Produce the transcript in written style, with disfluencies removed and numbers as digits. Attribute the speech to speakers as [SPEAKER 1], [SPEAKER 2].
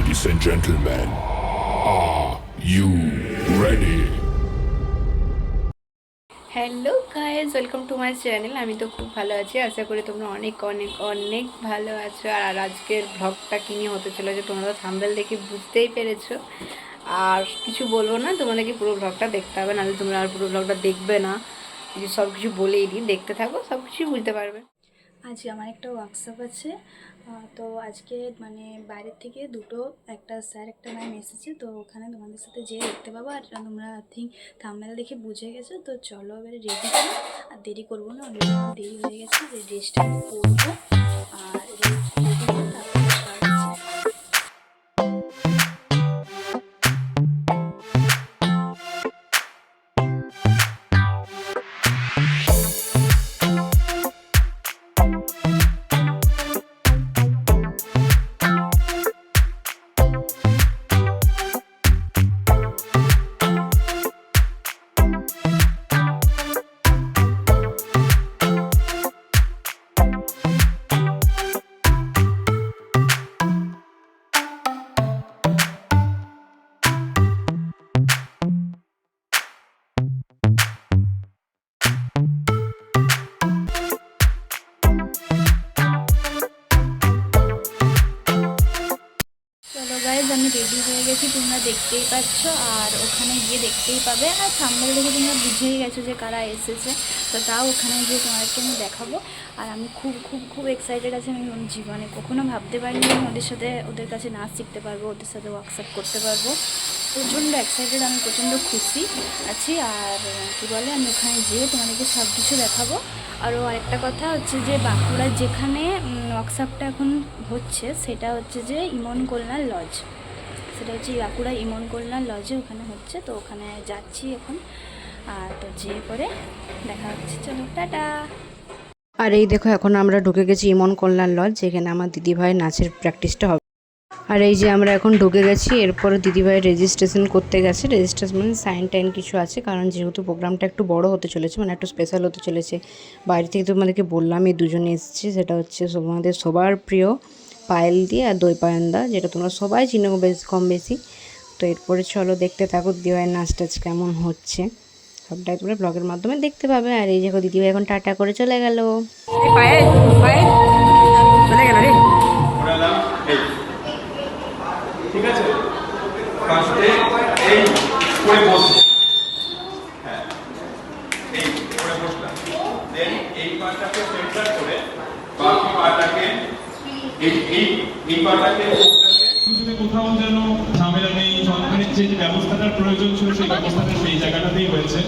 [SPEAKER 1] Ladies and gentlemen, are you ready?
[SPEAKER 2] Hello guys, welcome to my channel. আমি তো খুব ভালো আছি, আশা করি তোমরা অনেক অনেক অনেক ভালো আছো। আর আজকের ব্লগটা কী নিয়ে হতে চলেছে তোমরা থাম্বনেল দেখে বুঝতেই পেরেছো। আর কিছু বলবো না, তোমাদেরকে পুরো ব্লগটা দেখতে হবে, নাহলে তোমরা আর পুরো ব্লগটা দেখবে না। সব কিছু বলেই দিই, দেখতে থাকো, সব কিছুই বুঝতে পারবে।
[SPEAKER 3] আজ আমার একটা ওয়ার্কশপ আছে, তো আজকে মানে বাইরের থেকে একটা স্যার একটা ম্যাম এসেছে, তো ওখানে তোমাদের সাথে যেয়ে দেখতে পাবো। আর তোমরা আই থিঙ্ক থাম্বনেল দেখে বুঝে গেছো, তো চলো এবারে রেডি করো। আর দেরি করবো না, অনেক দেরি হয়ে গেছে। যে ড্রেসটা আমি পরবো আর রেডি করে তারপরে start হচ্ছে। চলো গাইজ, আমি রেডি হয়ে গেছি, তোমরা দেখতেই পাচ্ছ। আর ওখানে গিয়ে দেখতেই পাবে। আর থাম্বনেল দেখে তোমরা বুঝেই গেছো যে কারা এসেছে, তো তাও ওখানে গিয়ে তোমাদেরকে আমি দেখাবো। আর আমি খুব খুব খুব এক্সাইটেড আছি। আমি জীবনে কখনো ভাবতে পারিনি আমি ওদের কাছে নাচ শিখতে পারবো, ওদের সাথে ওয়ার্কশপ করতে পারবো। প্রচণ্ড এক্সাইটেড, আমি প্রচণ্ড খুশি আছি। আর কী বলে, আমি ওখানে যেয়ে তোমাদেরকে সব কিছু দেখাবো। আরও আরেকটা কথা হচ্ছে যে বাঁকুড়ার যেখানে ওয়ার্কশপটা এখন হচ্ছে, সেটা হচ্ছে যে ইমন কল্যাণ লজ। সেটা হচ্ছে বাঁকুড়া ইমন কল্যাণ লজে ওখানে হচ্ছে, তো ওখানে যাচ্ছি এখন। আর তো যেয়ে পরে দেখা হচ্ছে, চলো টাটা।
[SPEAKER 2] আর এই দেখো, এখন আমরা ঢুকে গেছি ইমন কল্যাণ লজ, যেখানে আমার দিদিভাইয়ের নাচের প্র্যাকটিসটা হবে। আর এই যে আমরা এখন ঢুকে গেছি, এরপরে দিদিভাই রেজিস্ট্রেশন করতে গেছে। রেজিস্ট্রেশন মানে সাইন টাইন কিছু আছে, কারণ যেহেতু প্রোগ্রামটা একটু বড় হতে চলেছে, মানে একটু স্পেশাল হতে চলেছে। বাইরে থেকে তোমাদেরকে বললাম এই দুজনে এসেছে, সেটা হচ্ছে তোমাদের সবার প্রিয় পায়েল দিয়ে আর দই পায়নদা, যেটা তোমরা সবাই চিনো কম বেশি। তো এরপরে চলো দেখতে থাকো দিদিভাইয়ের নাচ টাচ কেমন হচ্ছে, সবটাই তোমরা ব্লগের মাধ্যমে দেখতে পাবে। আর এই দেখো দিদিভাই এখন টাটা করে চলে গেল।
[SPEAKER 4] ঠিক আছে, ফার্স্টে এই করে বসবে, হ্যাঁ এই করে বসলাম, দেন এই পাটাকে সেন্টার করে বাকি পাটাকে এই পাটাকে যদি কোথাও যেন ঝামেলা নেই, সরকারের যে ব্যবস্থাটার প্রয়োজন ছিল সেই ব্যবস্থাটা সেই জায়গাটাতেই হয়েছে।